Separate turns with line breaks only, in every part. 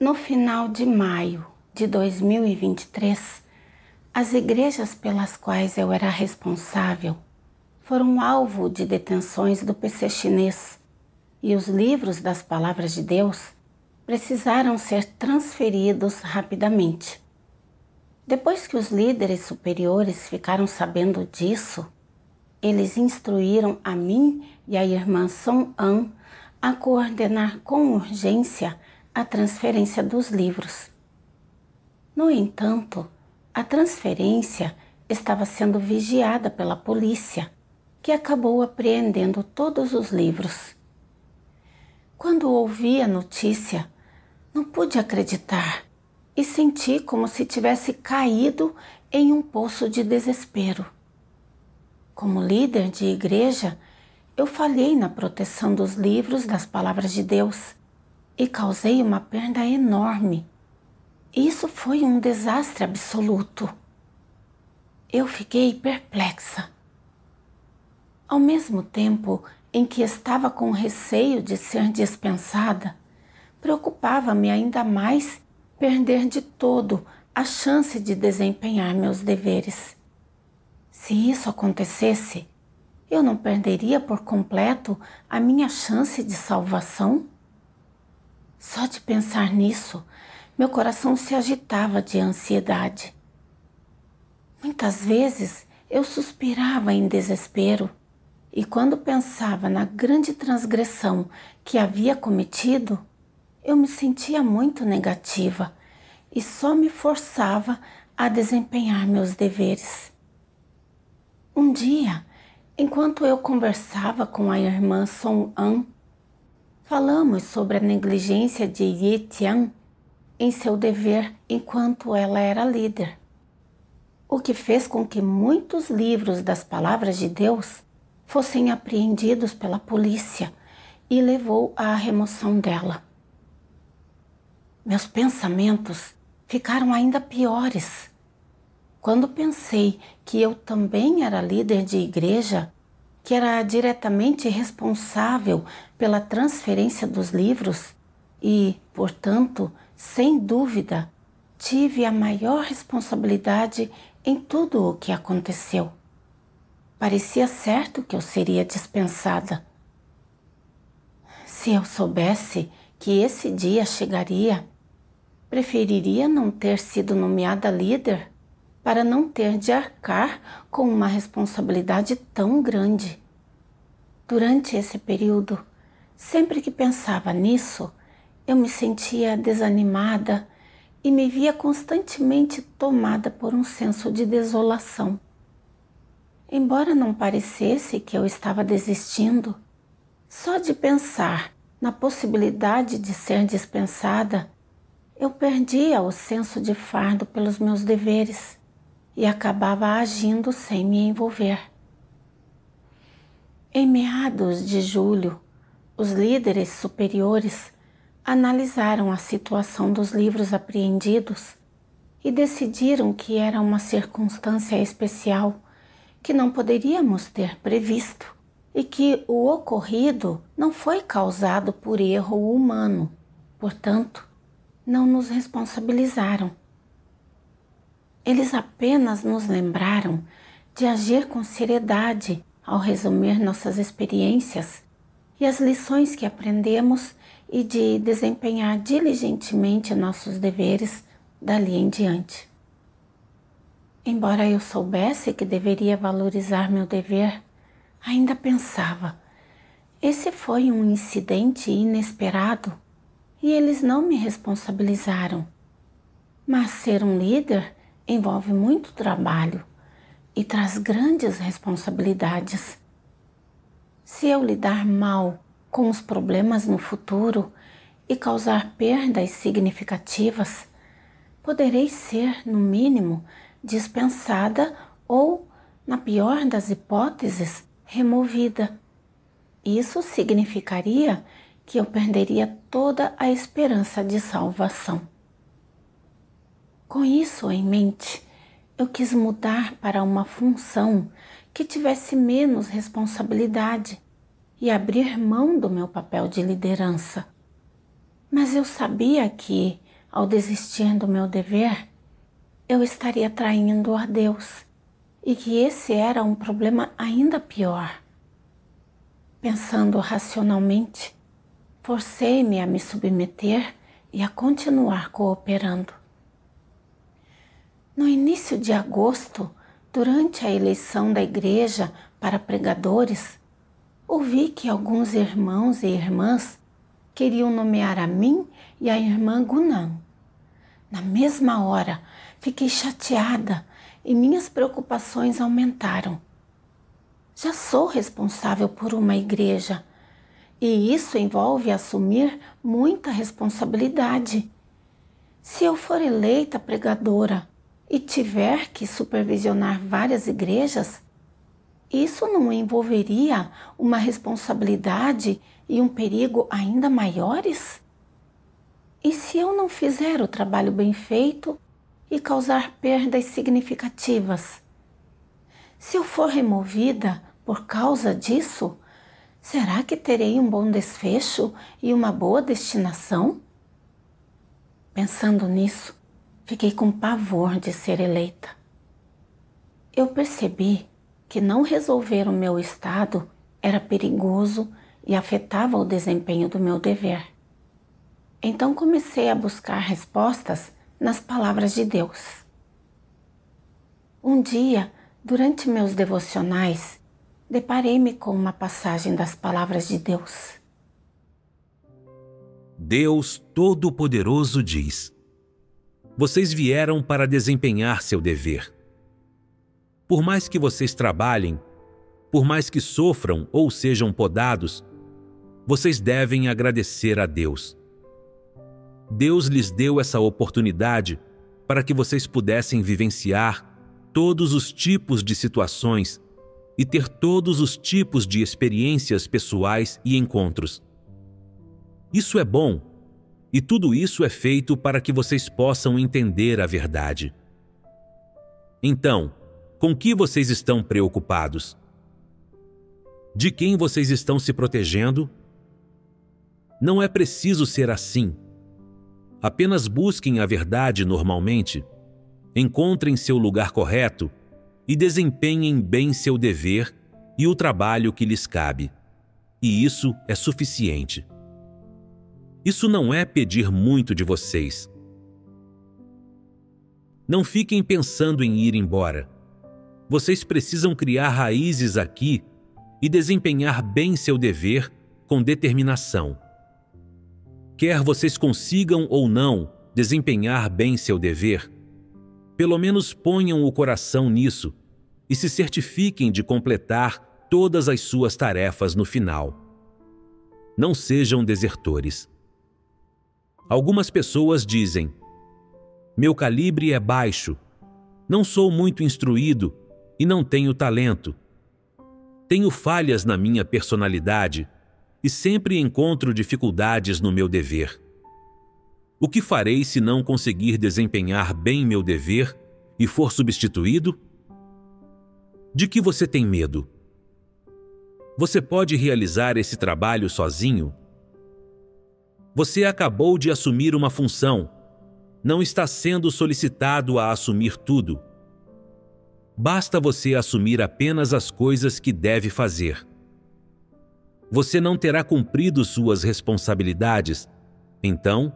No final de maio de 2023, as igrejas pelas quais eu era responsável foram alvo de detenções do PC chinês e os livros das Palavras de Deus precisaram ser transferidos rapidamente. Depois que os líderes superiores ficaram sabendo disso, eles instruíram a mim e a irmã Song An a coordenar com urgência a transferência dos livros. No entanto, a transferência estava sendo vigiada pela polícia, que acabou apreendendo todos os livros. Quando ouvi a notícia, não pude acreditar e senti como se tivesse caído em um poço de desespero. Como líder de igreja, eu falhei na proteção dos livros das Palavras de Deus e causei uma perda enorme. Isso foi um desastre absoluto. Eu fiquei perplexa. Ao mesmo tempo em que estava com receio de ser dispensada, preocupava-me ainda mais perder de todo a chance de desempenhar meus deveres. Se isso acontecesse, eu não perderia por completo a minha chance de salvação? Só de pensar nisso, meu coração se agitava de ansiedade. Muitas vezes eu suspirava em desespero e quando pensava na grande transgressão que havia cometido, eu me sentia muito negativa e só me forçava a desempenhar meus deveres. Um dia, enquanto eu conversava com a irmã Song An, falamos sobre a negligência de Yi Tian em seu dever enquanto ela era líder, o que fez com que muitos livros das Palavras de Deus fossem apreendidos pela polícia e levou à remoção dela. Meus pensamentos ficaram ainda piores. Quando pensei que eu também era líder de igreja, que era diretamente responsável pela transferência dos livros e, portanto, sem dúvida, tive a maior responsabilidade em tudo o que aconteceu. Parecia certo que eu seria dispensada. Se eu soubesse que esse dia chegaria, preferiria não ter sido nomeada líder para não ter de arcar com uma responsabilidade tão grande. Durante esse período, sempre que pensava nisso, eu me sentia desanimada e me via constantemente tomada por um senso de desolação. Embora não parecesse que eu estava desistindo, só de pensar na possibilidade de ser dispensada, eu perdia o senso de fardo pelos meus deveres e acabava agindo sem me envolver. Em meados de julho, os líderes superiores analisaram a situação dos livros apreendidos e decidiram que era uma circunstância especial que não poderíamos ter previsto e que o ocorrido não foi causado por erro humano, portanto, não nos responsabilizaram. Eles apenas nos lembraram de agir com seriedade ao resumir nossas experiências e as lições que aprendemos e de desempenhar diligentemente nossos deveres dali em diante. Embora eu soubesse que deveria valorizar meu dever, ainda pensava, esse foi um incidente inesperado e eles não me responsabilizaram. Mas ser um líder envolve muito trabalho e traz grandes responsabilidades. Se eu lidar mal com os problemas no futuro e causar perdas significativas, poderei ser, no mínimo, dispensada ou, na pior das hipóteses, removida. Isso significaria que eu perderia toda a esperança de salvação. Com isso em mente, eu quis mudar para uma função que tivesse menos responsabilidade e abrir mão do meu papel de liderança. Mas eu sabia que, ao desistir do meu dever, eu estaria traindo a Deus e que esse era um problema ainda pior. Pensando racionalmente, forcei-me a me submeter e a continuar cooperando. No início de agosto, durante a eleição da igreja para pregadores, ouvi que alguns irmãos e irmãs queriam nomear a mim e a irmã Gunam. Na mesma hora, fiquei chateada e minhas preocupações aumentaram. Já sou responsável por uma igreja e isso envolve assumir muita responsabilidade. Se eu for eleita pregadora e tiver que supervisionar várias igrejas, isso não envolveria uma responsabilidade e um perigo ainda maiores? E se eu não fizer o trabalho bem feito e causar perdas significativas? Se eu for removida por causa disso, será que terei um bom desfecho e uma boa destinação? Pensando nisso, fiquei com pavor de ser eleita. Eu percebi que não resolver o meu estado era perigoso e afetava o desempenho do meu dever. Então comecei a buscar respostas nas palavras de Deus. Um dia, durante meus devocionais, deparei-me com uma passagem das palavras de Deus.
Deus Todo-Poderoso diz: vocês vieram para desempenhar seu dever. Por mais que vocês trabalhem, por mais que sofram ou sejam podados, vocês devem agradecer a Deus. Deus lhes deu essa oportunidade para que vocês pudessem vivenciar todos os tipos de situações e ter todos os tipos de experiências pessoais e encontros. Isso é bom, e tudo isso é feito para que vocês possam entender a verdade. Então, com que vocês estão preocupados? De quem vocês estão se protegendo? Não é preciso ser assim. Apenas busquem a verdade normalmente, encontrem seu lugar correto e desempenhem bem seu dever e o trabalho que lhes cabe. E isso é suficiente. Isso não é pedir muito de vocês. Não fiquem pensando em ir embora. Vocês precisam criar raízes aqui e desempenhar bem seu dever com determinação. Quer vocês consigam ou não desempenhar bem seu dever, pelo menos ponham o coração nisso e se certifiquem de completar todas as suas tarefas no final. Não sejam desertores. Algumas pessoas dizem: meu calibre é baixo, não sou muito instruído e não tenho talento. Tenho falhas na minha personalidade e sempre encontro dificuldades no meu dever. O que farei se não conseguir desempenhar bem meu dever e for substituído? De que você tem medo? Você pode realizar esse trabalho sozinho? Você acabou de assumir uma função. Não está sendo solicitado a assumir tudo. Basta você assumir apenas as coisas que deve fazer. Você não terá cumprido suas responsabilidades, então?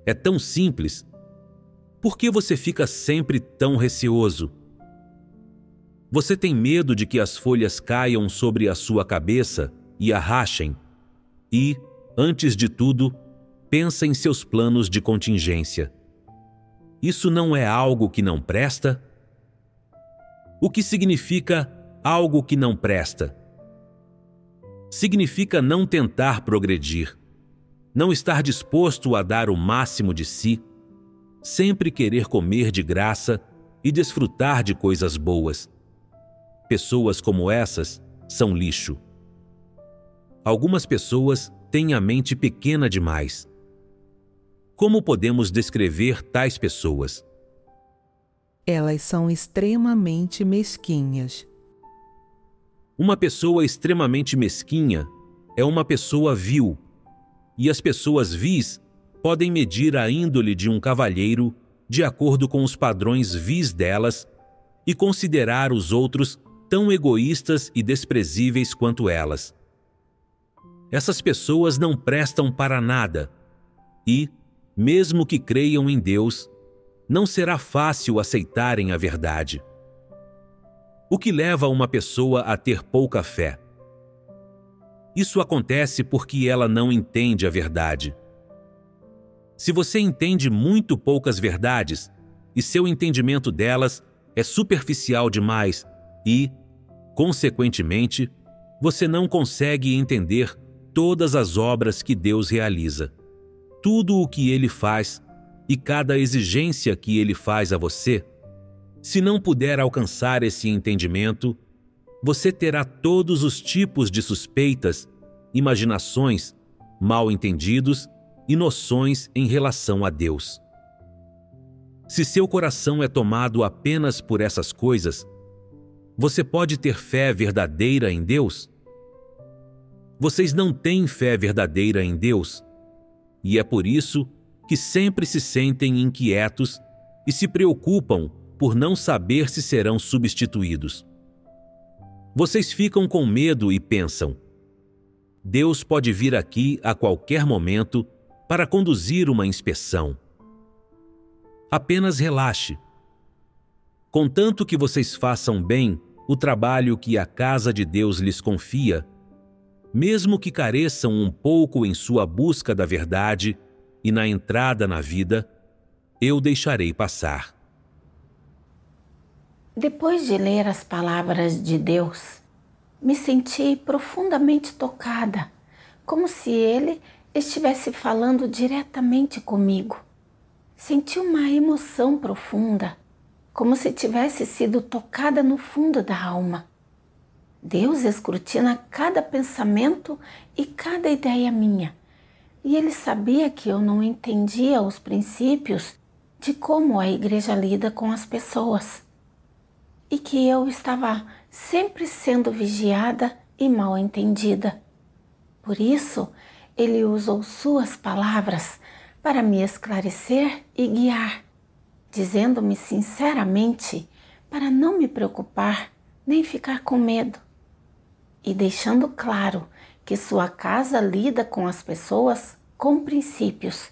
É tão simples. Por que você fica sempre tão receoso? Você tem medo de que as folhas caiam sobre a sua cabeça e a rachem? E, antes de tudo, pensa em seus planos de contingência. Isso não é algo que não presta? O que significa algo que não presta? Significa não tentar progredir, não estar disposto a dar o máximo de si, sempre querer comer de graça e desfrutar de coisas boas. Pessoas como essas são lixo. Algumas pessoas têm a mente pequena demais. Como podemos descrever tais pessoas?
Elas são extremamente mesquinhas.
Uma pessoa extremamente mesquinha é uma pessoa vil, e as pessoas vis podem medir a índole de um cavalheiro de acordo com os padrões vis delas e considerar os outros tão egoístas e desprezíveis quanto elas. Essas pessoas não prestam para nada e, mesmo que creiam em Deus, não será fácil aceitarem a verdade. O que leva uma pessoa a ter pouca fé? Isso acontece porque ela não entende a verdade. Se você entende muito poucas verdades e seu entendimento delas é superficial demais e, consequentemente, você não consegue entender todas as obras que Deus realiza, tudo o que Ele faz e cada exigência que Ele faz a você, se não puder alcançar esse entendimento, você terá todos os tipos de suspeitas, imaginações, mal-entendidos e noções em relação a Deus. Se seu coração é tomado apenas por essas coisas, você pode ter fé verdadeira em Deus? Vocês não têm fé verdadeira em Deus, e é por isso que sempre se sentem inquietos e se preocupam por não saber se serão substituídos. Vocês ficam com medo e pensam: Deus pode vir aqui a qualquer momento para conduzir uma inspeção. Apenas relaxe. Contanto que vocês façam bem o trabalho que a casa de Deus lhes confia, mesmo que careçam um pouco em sua busca da verdade e na entrada na vida, eu deixarei passar.
Depois de ler as palavras de Deus, me senti profundamente tocada, como se Ele estivesse falando diretamente comigo. Senti uma emoção profunda, como se tivesse sido tocada no fundo da alma. Deus escrutina cada pensamento e cada ideia minha, e Ele sabia que eu não entendia os princípios de como a igreja lida com as pessoas, e que eu estava sempre sendo vigiada e mal entendida. Por isso, Ele usou suas palavras para me esclarecer e guiar, dizendo-me sinceramente para não me preocupar nem ficar com medo, e deixando claro que sua casa lida com as pessoas com princípios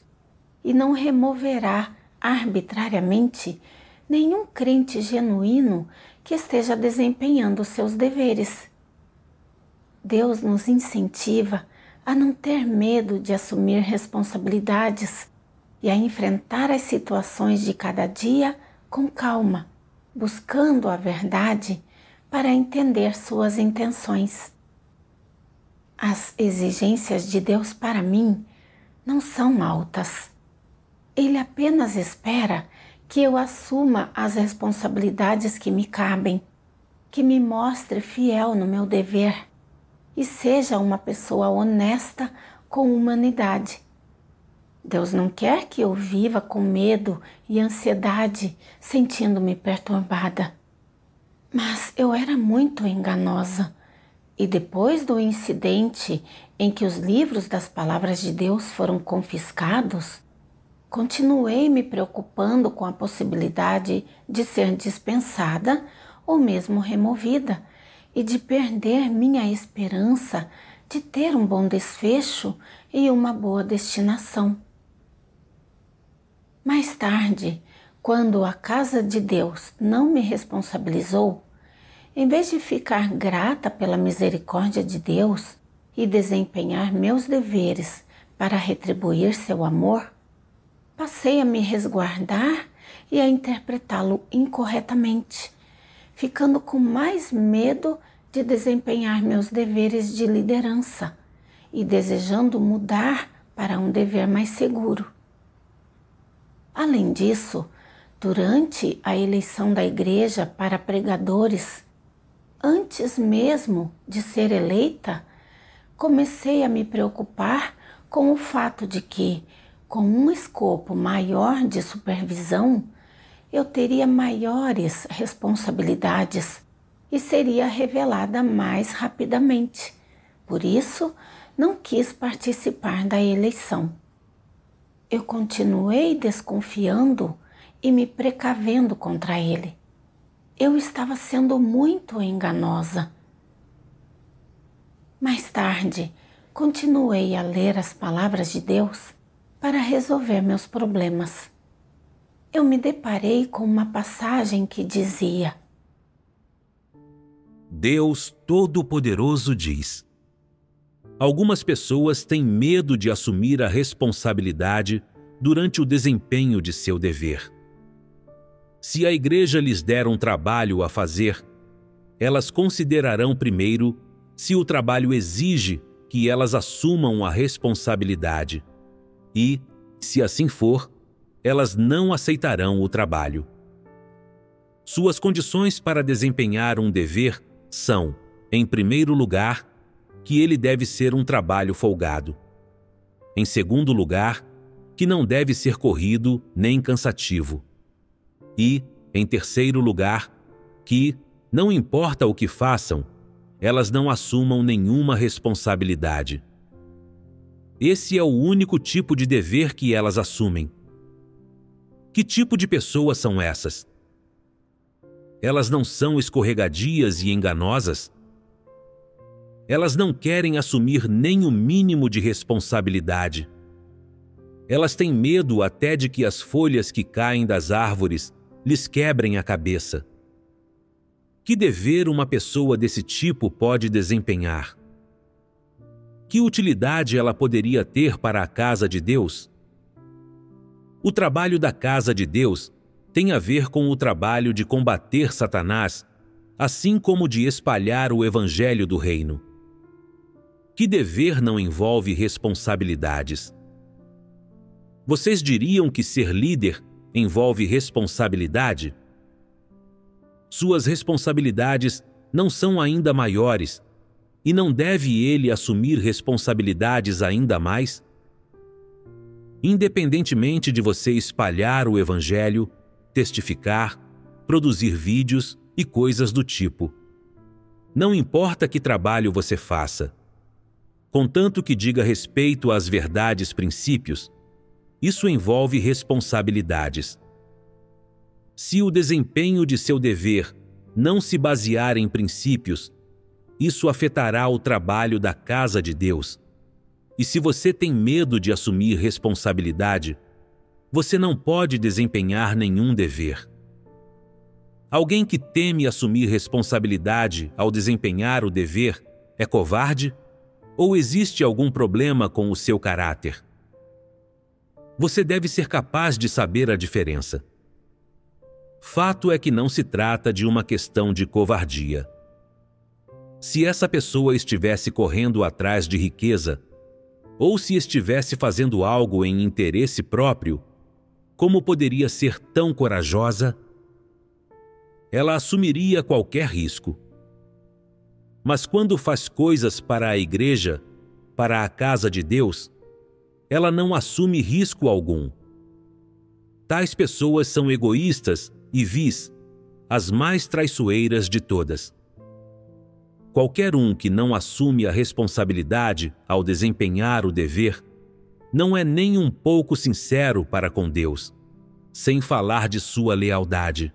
e não removerá arbitrariamente nenhum crente genuíno que esteja desempenhando seus deveres. Deus nos incentiva a não ter medo de assumir responsabilidades e a enfrentar as situações de cada dia com calma, buscando a verdade para entender suas intenções. As exigências de Deus para mim não são altas. Ele apenas espera que eu assuma as responsabilidades que me cabem, que me mostre fiel no meu dever e seja uma pessoa honesta com humanidade. Deus não quer que eu viva com medo e ansiedade, sentindo-me perturbada. Mas eu era muito enganosa, e depois do incidente em que os livros das palavras de Deus foram confiscados, continuei me preocupando com a possibilidade de ser dispensada ou mesmo removida e de perder minha esperança de ter um bom desfecho e uma boa destinação. Mais tarde, quando a casa de Deus não me responsabilizou, em vez de ficar grata pela misericórdia de Deus e desempenhar meus deveres para retribuir seu amor, passei a me resguardar e a interpretá-lo incorretamente, ficando com mais medo de desempenhar meus deveres de liderança e desejando mudar para um dever mais seguro. Além disso, durante a eleição da igreja para pregadores, antes mesmo de ser eleita, comecei a me preocupar com o fato de que, com um escopo maior de supervisão, eu teria maiores responsabilidades e seria revelada mais rapidamente. Por isso, não quis participar da eleição. eu continuei desconfiando e me precavendo contra ele. Eu estava sendo muito enganosa. Mais tarde, continuei a ler as palavras de Deus para resolver meus problemas. Eu me deparei com uma passagem que dizia:
Deus Todo-Poderoso diz: algumas pessoas têm medo de assumir a responsabilidade durante o desempenho de seu dever. Se a igreja lhes der um trabalho a fazer, elas considerarão primeiro se o trabalho exige que elas assumam a responsabilidade e, se assim for, elas não aceitarão o trabalho. Suas condições para desempenhar um dever são, em primeiro lugar, que ele deve ser um trabalho folgado. Em segundo lugar, que não deve ser corrido nem cansativo. E, em terceiro lugar, que, não importa o que façam, elas não assumam nenhuma responsabilidade. Esse é o único tipo de dever que elas assumem. Que tipo de pessoas são essas? Elas não são escorregadias e enganosas? Elas não querem assumir nem o mínimo de responsabilidade. Elas têm medo até de que as folhas que caem das árvores lhes quebrem a cabeça. Que dever uma pessoa desse tipo pode desempenhar? Que utilidade ela poderia ter para a casa de Deus? O trabalho da casa de Deus tem a ver com o trabalho de combater Satanás, assim como de espalhar o evangelho do reino. Que dever não envolve responsabilidades? Vocês diriam que ser líder envolve responsabilidade? Suas responsabilidades não são ainda maiores e não deve ele assumir responsabilidades ainda mais? Independentemente de você espalhar o evangelho, testificar, produzir vídeos e coisas do tipo. Não importa que trabalho você faça. Contanto que diga respeito às verdades princípios, isso envolve responsabilidades. Se o desempenho de seu dever não se basear em princípios, isso afetará o trabalho da casa de Deus. E se você tem medo de assumir responsabilidade, você não pode desempenhar nenhum dever. Alguém que teme assumir responsabilidade ao desempenhar o dever é covarde? Ou existe algum problema com o seu caráter? Você deve ser capaz de saber a diferença. Fato é que não se trata de uma questão de covardia. Se essa pessoa estivesse correndo atrás de riqueza, ou se estivesse fazendo algo em interesse próprio, como poderia ser tão corajosa? Ela assumiria qualquer risco. Mas quando faz coisas para a igreja, para a casa de Deus, ela não assume risco algum. Tais pessoas são egoístas e vis, as mais traiçoeiras de todas. Qualquer um que não assume a responsabilidade ao desempenhar o dever, não é nem um pouco sincero para com Deus, sem falar de sua lealdade.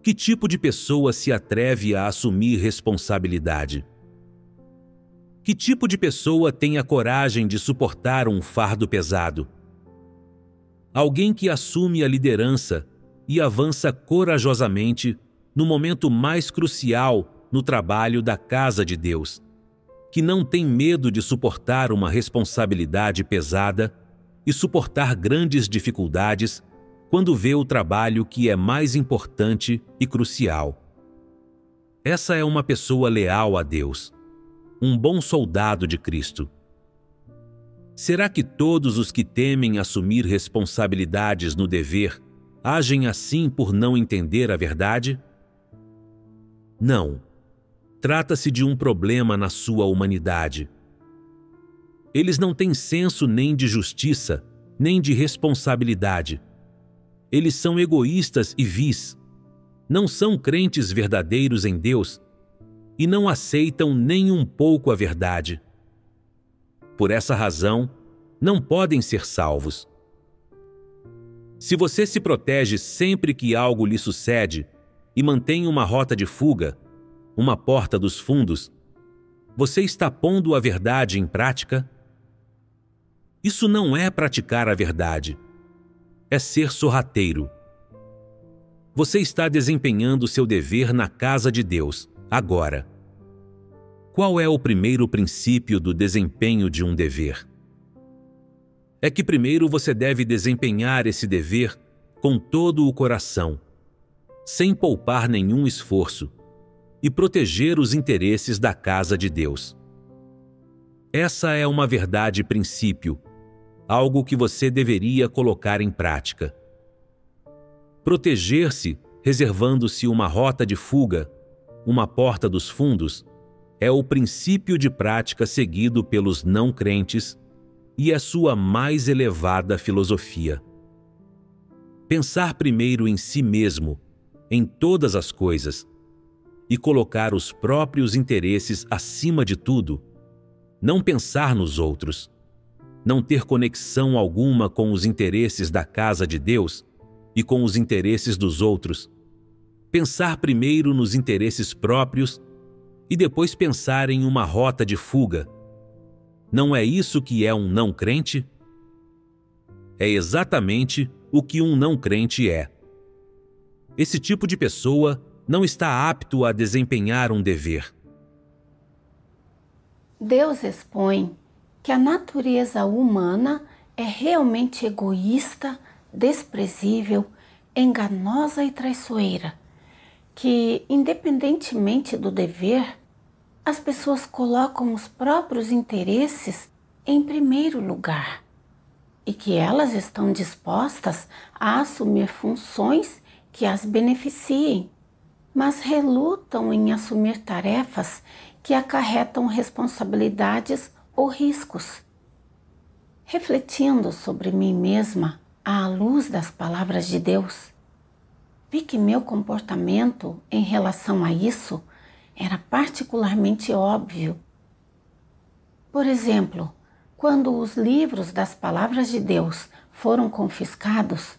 Que tipo de pessoa se atreve a assumir responsabilidade? Que tipo de pessoa tem a coragem de suportar um fardo pesado? Alguém que assume a liderança e avança corajosamente no momento mais crucial no trabalho da casa de Deus, que não tem medo de suportar uma responsabilidade pesada e suportar grandes dificuldades quando vê o trabalho que é mais importante e crucial. Essa é uma pessoa leal a Deus, um bom soldado de Cristo. Será que todos os que temem assumir responsabilidades no dever agem assim por não entender a verdade? Não. Trata-se de um problema na sua humanidade. Eles não têm senso nem de justiça, nem de responsabilidade. Eles são egoístas e vis. Não são crentes verdadeiros em Deus e não aceitam nem um pouco a verdade. Por essa razão, não podem ser salvos. Se você se protege sempre que algo lhe sucede e mantém uma rota de fuga, uma porta dos fundos, você está pondo a verdade em prática? Isso não é praticar a verdade, é ser sorrateiro. Você está desempenhando seu dever na casa de Deus, agora. Qual é o primeiro princípio do desempenho de um dever? É que primeiro você deve desempenhar esse dever com todo o coração, sem poupar nenhum esforço, e proteger os interesses da casa de Deus. Essa é uma verdade princípio, algo que você deveria colocar em prática. Proteger-se, reservando-se uma rota de fuga, uma porta dos fundos, é o princípio de prática seguido pelos não crentes e a sua mais elevada filosofia. Pensar primeiro em si mesmo, em todas as coisas, e colocar os próprios interesses acima de tudo, não pensar nos outros, não ter conexão alguma com os interesses da casa de Deus e com os interesses dos outros, pensar primeiro nos interesses próprios e depois pensar em uma rota de fuga. Não é isso que é um não crente? É exatamente o que um não crente é. Esse tipo de pessoa não está apto a desempenhar um dever.
Deus expõe que a natureza humana é realmente egoísta, desprezível, enganosa e traiçoeira, que, independentemente do dever, as pessoas colocam os próprios interesses em primeiro lugar e que elas estão dispostas a assumir funções que as beneficiem, mas relutam em assumir tarefas que acarretam responsabilidades ou riscos. Refletindo sobre mim mesma à luz das palavras de Deus, vi que meu comportamento em relação a isso era particularmente óbvio. Por exemplo, quando os livros das palavras de Deus foram confiscados,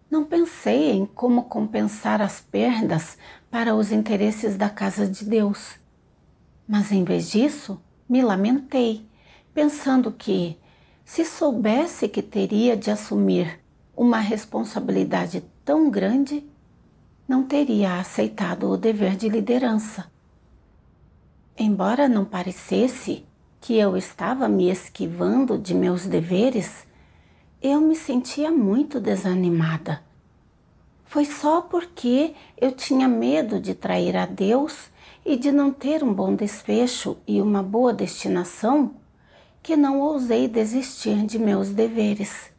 não pensei em como compensar as perdas para os interesses da casa de Deus. Mas em vez disso, me lamentei, pensando que, se soubesse que teria de assumir uma responsabilidade tão grande, não teria aceitado o dever de liderança. Embora não parecesse que eu estava me esquivando de meus deveres, eu me sentia muito desanimada. Foi só porque eu tinha medo de trair a Deus e de não ter um bom desfecho e uma boa destinação que não ousei desistir de meus deveres.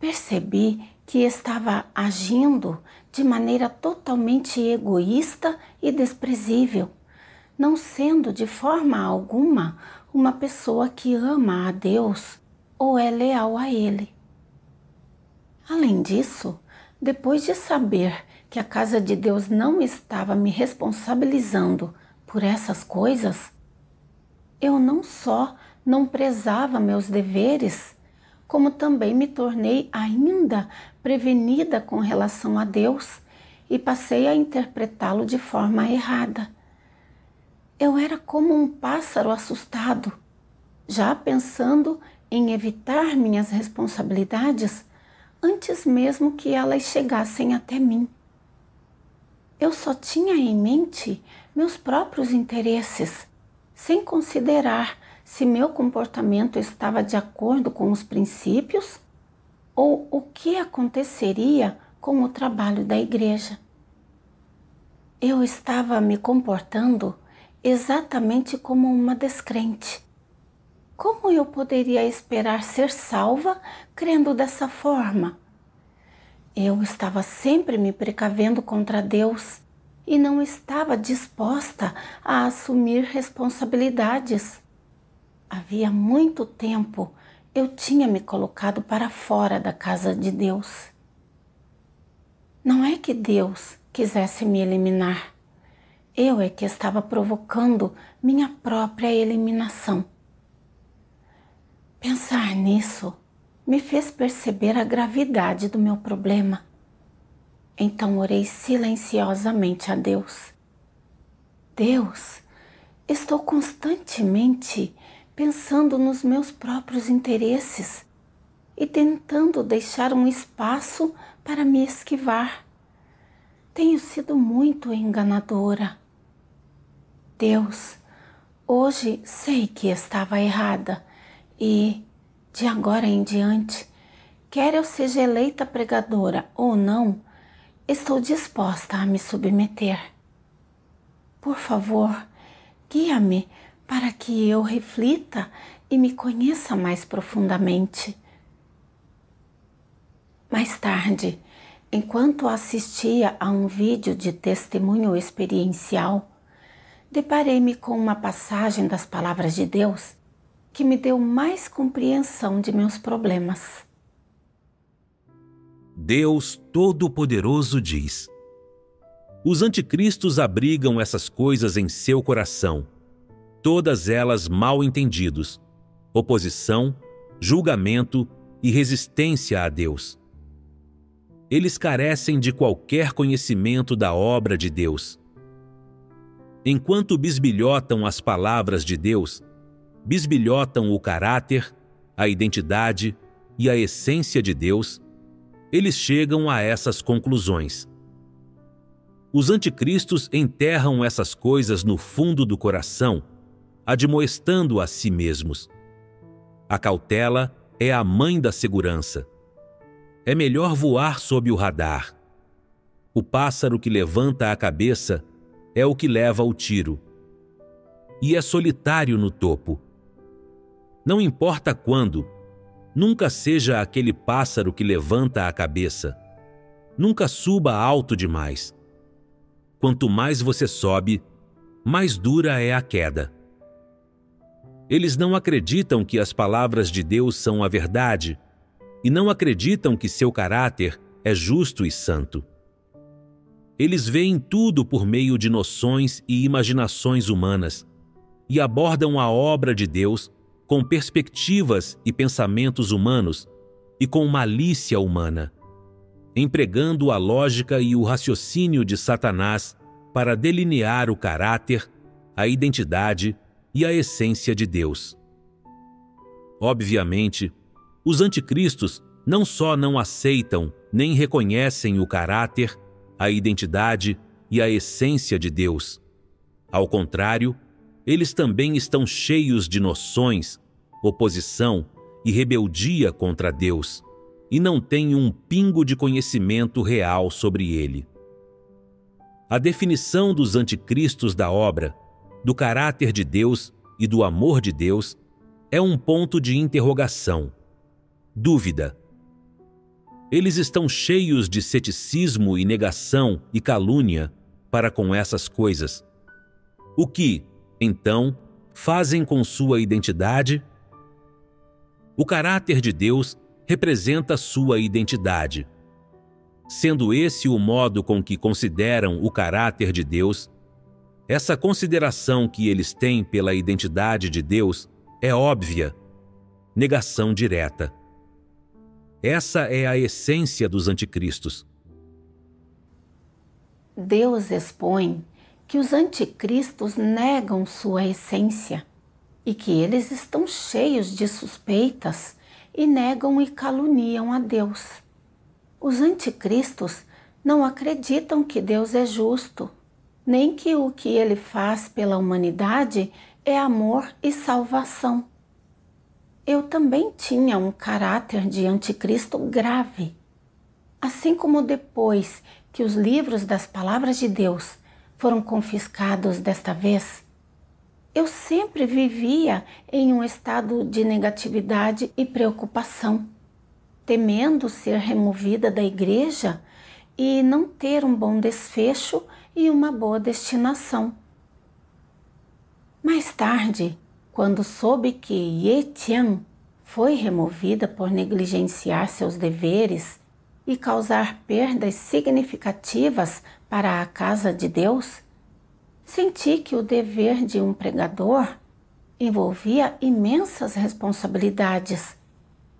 Percebi que estava agindo de maneira totalmente egoísta e desprezível, não sendo de forma alguma uma pessoa que ama a Deus ou é leal a Ele. Além disso, depois de saber que a casa de Deus não estava me responsabilizando por essas coisas, eu não só não prezava meus deveres, como também me tornei ainda prevenida com relação a Deus e passei a interpretá-lo de forma errada. Eu era como um pássaro assustado, já pensando em evitar minhas responsabilidades antes mesmo que elas chegassem até mim. Eu só tinha em mente meus próprios interesses, sem considerar se meu comportamento estava de acordo com os princípios ou o que aconteceria com o trabalho da igreja. Eu estava me comportando exatamente como uma descrente. Como eu poderia esperar ser salva crendo dessa forma? Eu estava sempre me precavendo contra Deus e não estava disposta a assumir responsabilidades. Havia muito tempo eu tinha me colocado para fora da casa de Deus. Não é que Deus quisesse me eliminar. Eu é que estava provocando minha própria eliminação. Pensar nisso me fez perceber a gravidade do meu problema. Então orei silenciosamente a Deus. Deus, estou constantemente pensando nos meus próprios interesses e tentando deixar um espaço para me esquivar. Tenho sido muito enganadora. Deus, hoje sei que estava errada e, de agora em diante, quer eu seja eleita pregadora ou não, estou disposta a me submeter. Por favor, guia-me para que eu reflita e me conheça mais profundamente. Mais tarde, enquanto assistia a um vídeo de testemunho experiencial, deparei-me com uma passagem das palavras de Deus que me deu mais compreensão de meus problemas.
Deus Todo-Poderoso diz: os anticristos abrigam essas coisas em seu coração, todas elas mal entendidos, oposição, julgamento e resistência a Deus. Eles carecem de qualquer conhecimento da obra de Deus. Enquanto bisbilhotam as palavras de Deus, bisbilhotam o caráter, a identidade e a essência de Deus, eles chegam a essas conclusões. Os anticristos enterram essas coisas no fundo do coração, admoestando a si mesmos. A cautela é a mãe da segurança. É melhor voar sob o radar. O pássaro que levanta a cabeça é o que leva o tiro. E é solitário no topo. Não importa quando, nunca seja aquele pássaro que levanta a cabeça. Nunca suba alto demais. Quanto mais você sobe, mais dura é a queda. Eles não acreditam que as palavras de Deus são a verdade e não acreditam que seu caráter é justo e santo. Eles veem tudo por meio de noções e imaginações humanas e abordam a obra de Deus com perspectivas e pensamentos humanos e com malícia humana, empregando a lógica e o raciocínio de Satanás para delinear o caráter, a identidade e a essência de Deus. Obviamente, os anticristos não só não aceitam nem reconhecem o caráter, a identidade e a essência de Deus. Ao contrário, eles também estão cheios de noções, oposição e rebeldia contra Deus, e não têm um pingo de conhecimento real sobre ele. A definição dos anticristos da obra, do caráter de Deus e do amor de Deus é um ponto de interrogação. Dúvida. Eles estão cheios de ceticismo e negação e calúnia para com essas coisas. O que, então, fazem com sua identidade? O caráter de Deus representa sua identidade. Sendo esse o modo com que consideram o caráter de Deus, essa consideração que eles têm pela identidade de Deus é óbvia, negação direta. Essa é a essência dos anticristos.
Deus expõe que os anticristos negam sua essência e que eles estão cheios de suspeitas e negam e caluniam a Deus. Os anticristos não acreditam que Deus é justo, nem que o que ele faz pela humanidade é amor e salvação. Eu também tinha um caráter de anticristo grave. Assim como depois que os livros das palavras de Deus foram confiscados desta vez, eu sempre vivia em um estado de negatividade e preocupação, temendo ser removida da igreja e não ter um bom desfecho e uma boa destinação. Mais tarde, quando soube que Ye Tian foi removida por negligenciar seus deveres e causar perdas significativas para a casa de Deus, senti que o dever de um pregador envolvia imensas responsabilidades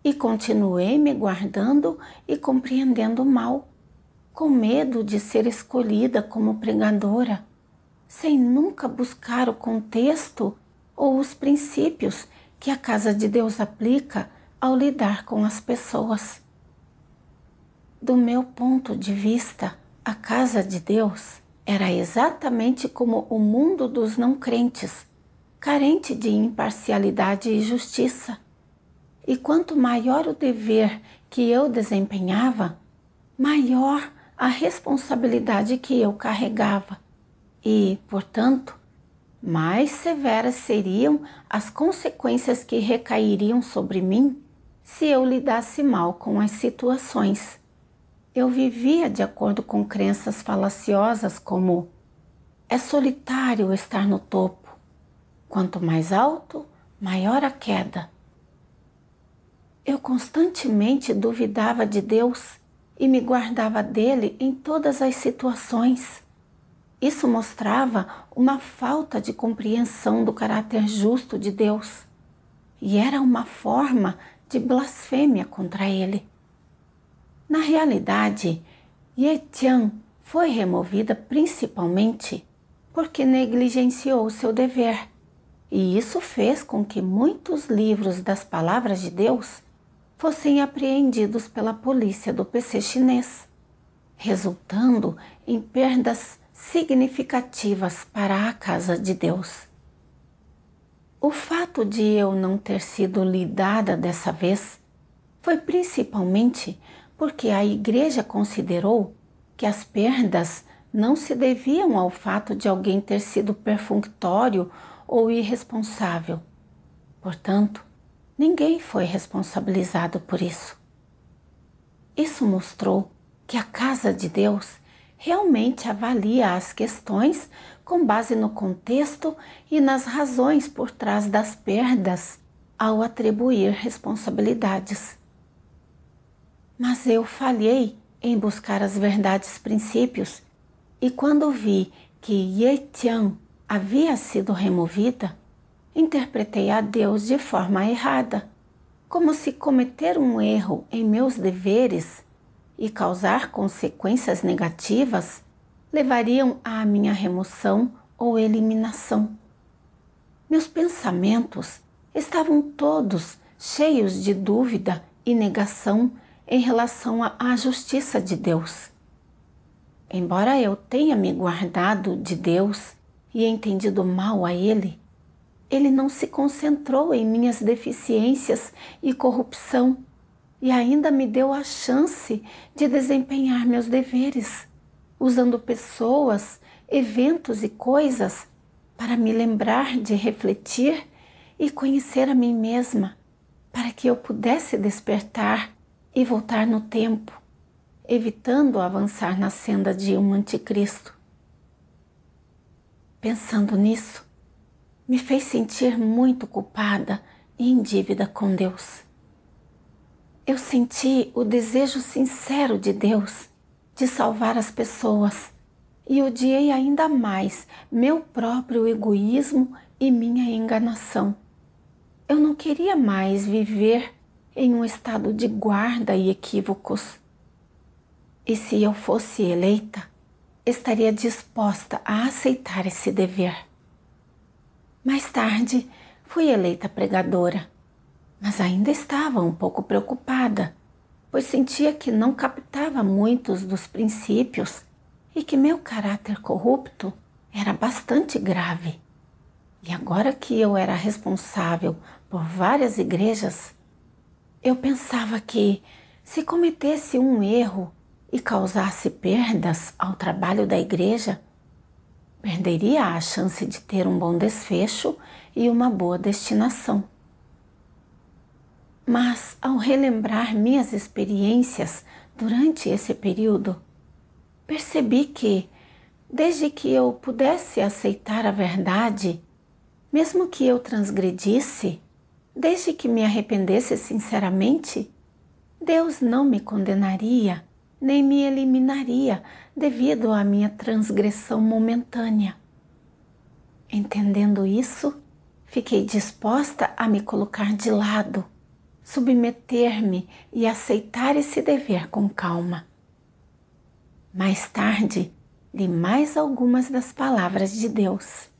e continuei me guardando e compreendendo mal, com medo de ser escolhida como pregadora, sem nunca buscar o contexto ou os princípios que a Casa de Deus aplica ao lidar com as pessoas. Do meu ponto de vista, a Casa de Deus era exatamente como o mundo dos não crentes, carente de imparcialidade e justiça. E quanto maior o dever que eu desempenhava, maior a responsabilidade que eu carregava. E, portanto, mais severas seriam as consequências que recairiam sobre mim se eu lidasse mal com as situações. Eu vivia de acordo com crenças falaciosas como: é solitário estar no topo, quanto mais alto, maior a queda. Eu constantemente duvidava de Deus e me guardava dele em todas as situações. Isso mostrava uma falta de compreensão do caráter justo de Deus e era uma forma de blasfêmia contra ele. Na realidade, Ye-Tian foi removida principalmente porque negligenciou seu dever, e isso fez com que muitos livros das palavras de Deus fossem apreendidos pela polícia do PC chinês, resultando em perdas significativas para a Casa de Deus. O fato de eu não ter sido lidada dessa vez foi principalmente porque a igreja considerou que as perdas não se deviam ao fato de alguém ter sido perfunctório ou irresponsável. Portanto, ninguém foi responsabilizado por isso. Isso mostrou que a Casa de Deus realmente avalia as questões com base no contexto e nas razões por trás das perdas ao atribuir responsabilidades. Mas eu falhei em buscar as verdades princípios e quando vi que Ye-Tian havia sido removida, interpretei a Deus de forma errada, como se cometer um erro em meus deveres e causar consequências negativas levariam à minha remoção ou eliminação. Meus pensamentos estavam todos cheios de dúvida e negação em relação à justiça de Deus. Embora eu tenha me guardado de Deus e entendido mal a Ele, Ele não se concentrou em minhas deficiências e corrupção e ainda me deu a chance de desempenhar meus deveres, usando pessoas, eventos e coisas para me lembrar de refletir e conhecer a mim mesma, para que eu pudesse despertar e voltar no tempo, evitando avançar na senda de um anticristo. Pensando nisso, me fez sentir muito culpada e em dívida com Deus. Eu senti o desejo sincero de Deus de salvar as pessoas e odiei ainda mais meu próprio egoísmo e minha enganação. Eu não queria mais viver em um estado de guarda e equívocos. E se eu fosse eleita, estaria disposta a aceitar esse dever. Mais tarde, fui eleita pregadora, mas ainda estava um pouco preocupada, pois sentia que não captava muitos dos princípios e que meu caráter corrupto era bastante grave. E agora que eu era responsável por várias igrejas, eu pensava que, se cometesse um erro e causasse perdas ao trabalho da igreja, perderia a chance de ter um bom desfecho e uma boa destinação. Mas, ao relembrar minhas experiências durante esse período, percebi que, desde que eu pudesse aceitar a verdade, mesmo que eu transgredisse, desde que me arrependesse sinceramente, Deus não me condenaria nem me eliminaria devido à minha transgressão momentânea. Entendendo isso, fiquei disposta a me colocar de lado, submeter-me e aceitar esse dever com calma. Mais tarde, li mais algumas das palavras de Deus.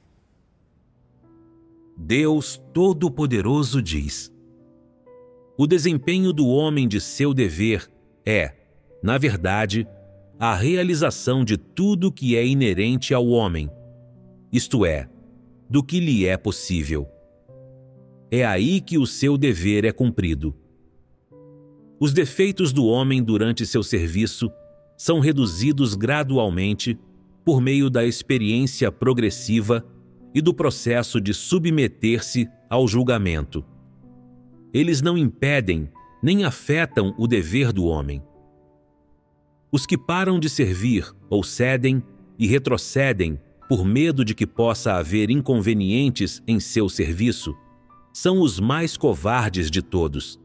Deus Todo-Poderoso diz: o desempenho do homem de seu dever é, na verdade, a realização de tudo que é inerente ao homem, isto é, do que lhe é possível. É aí que o seu dever é cumprido. Os defeitos do homem durante seu serviço são reduzidos gradualmente por meio da experiência progressiva e do processo de submeter-se ao julgamento. Eles não impedem nem afetam o dever do homem. Os que param de servir ou cedem e retrocedem por medo de que possa haver inconvenientes em seu serviço são os mais covardes de todos.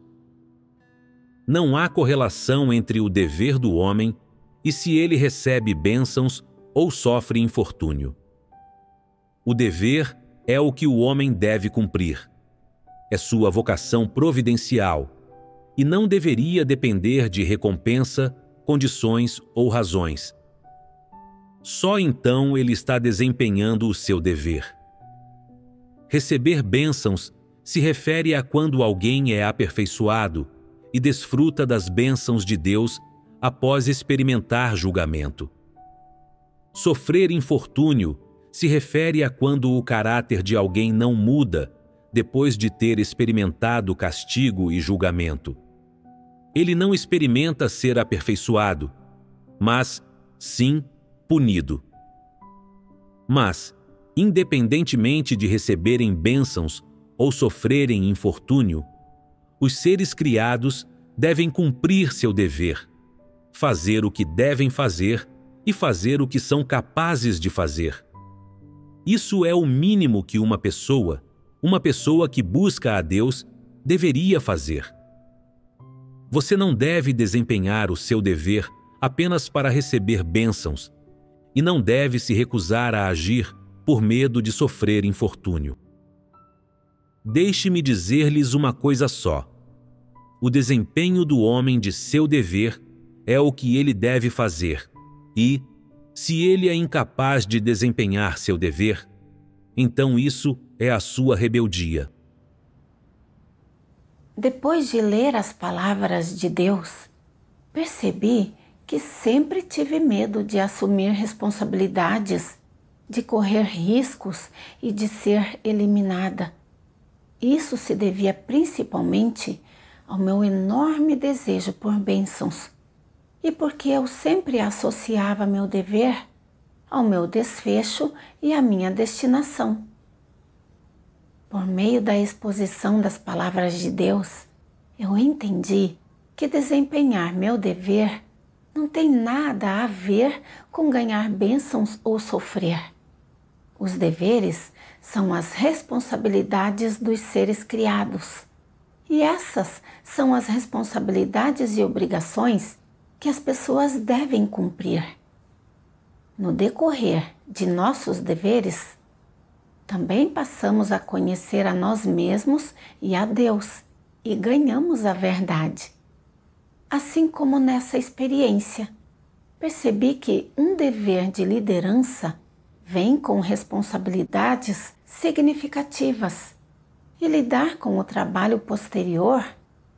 Não há correlação entre o dever do homem e se ele recebe bênçãos ou sofre infortúnio. O dever é o que o homem deve cumprir. É sua vocação providencial e não deveria depender de recompensa, condições ou razões. Só então ele está desempenhando o seu dever. Receber bênçãos se refere a quando alguém é aperfeiçoado e desfruta das bênçãos de Deus após experimentar julgamento. Sofrer infortúnio se refere a quando o caráter de alguém não muda depois de ter experimentado castigo e julgamento. Ele não experimenta ser aperfeiçoado, mas, sim, punido. Mas, independentemente de receberem bênçãos ou sofrerem infortúnio, os seres criados devem cumprir seu dever, fazer o que devem fazer e fazer o que são capazes de fazer. Isso é o mínimo que uma pessoa que busca a Deus, deveria fazer. Você não deve desempenhar o seu dever apenas para receber bênçãos e não deve se recusar a agir por medo de sofrer infortúnio. Deixe-me dizer-lhes uma coisa só. O desempenho do homem de seu dever é o que ele deve fazer e, se ele é incapaz de desempenhar seu dever, então isso é a sua rebeldia.
Depois de ler as palavras de Deus, percebi que sempre tive medo de assumir responsabilidades, de correr riscos e de ser eliminada. Isso se devia principalmente ao meu enorme desejo por bênçãos e porque eu sempre associava meu dever ao meu desfecho e à minha destinação. Por meio da exposição das palavras de Deus, eu entendi que desempenhar meu dever não tem nada a ver com ganhar bênçãos ou sofrer. Os deveres são as responsabilidades dos seres criados. E essas são as responsabilidades e obrigações que as pessoas devem cumprir. No decorrer de nossos deveres, também passamos a conhecer a nós mesmos e a Deus e ganhamos a verdade. Assim como nessa experiência, percebi que um dever de liderança vem com responsabilidades significativas e lidar com o trabalho posterior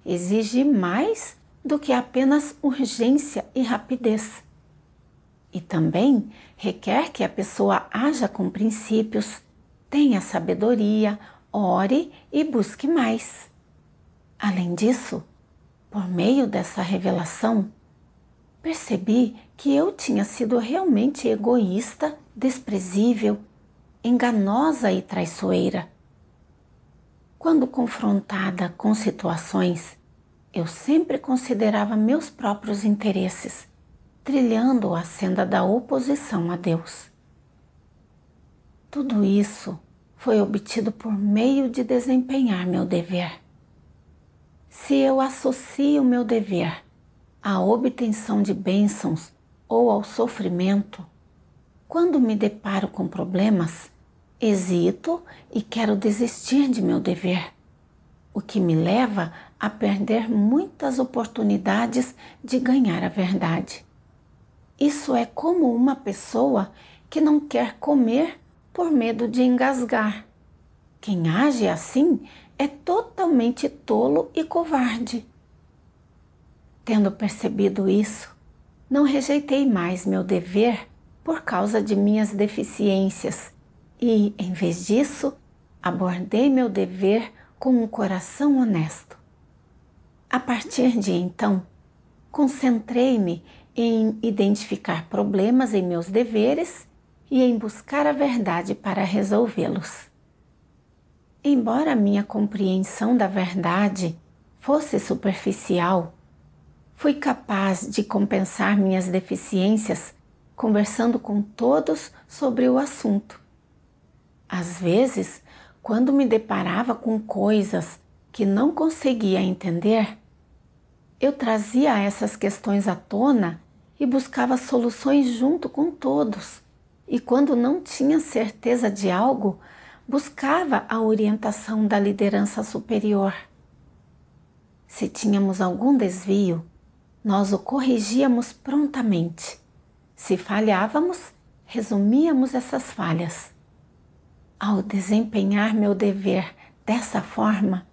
exige mais do que apenas urgência e rapidez. E também requer que a pessoa haja com princípios, tenha sabedoria, ore e busque mais. Além disso, por meio dessa revelação, percebi que eu tinha sido realmente egoísta, desprezível, enganosa e traiçoeira. Quando confrontada com situações, eu sempre considerava meus próprios interesses, trilhando a senda da oposição a Deus. Tudo isso foi obtido por meio de desempenhar meu dever. Se eu associo meu dever à obtenção de bênçãos ou ao sofrimento, quando me deparo com problemas, Hesito e quero desistir de meu dever, o que me leva a perder muitas oportunidades de ganhar a verdade. Isso é como uma pessoa que não quer comer por medo de engasgar. Quem age assim é totalmente tolo e covarde. Tendo percebido isso, não rejeitei mais meu dever por causa de minhas deficiências e, em vez disso, abordei meu dever com um coração honesto. A partir de então, concentrei-me em identificar problemas em meus deveres e em buscar a verdade para resolvê-los. Embora minha compreensão da verdade fosse superficial, fui capaz de compensar minhas deficiências conversando com todos sobre o assunto. Às vezes, quando me deparava com coisas que não conseguia entender, eu trazia essas questões à tona e buscava soluções junto com todos. E quando não tinha certeza de algo, buscava a orientação da liderança superior. Se tínhamos algum desvio, nós o corrigíamos prontamente. Se falhávamos, resumíamos essas falhas. Ao desempenhar meu dever dessa forma,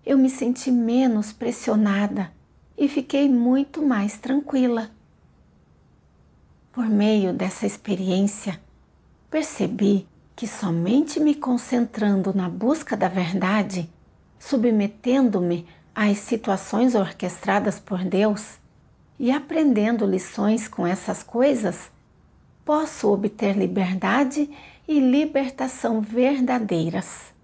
eu me senti menos pressionada e fiquei muito mais tranquila. Por meio dessa experiência, percebi que somente me concentrando na busca da verdade, submetendo-me às situações orquestradas por Deus e aprendendo lições com essas coisas, posso obter liberdade e libertação verdadeiras.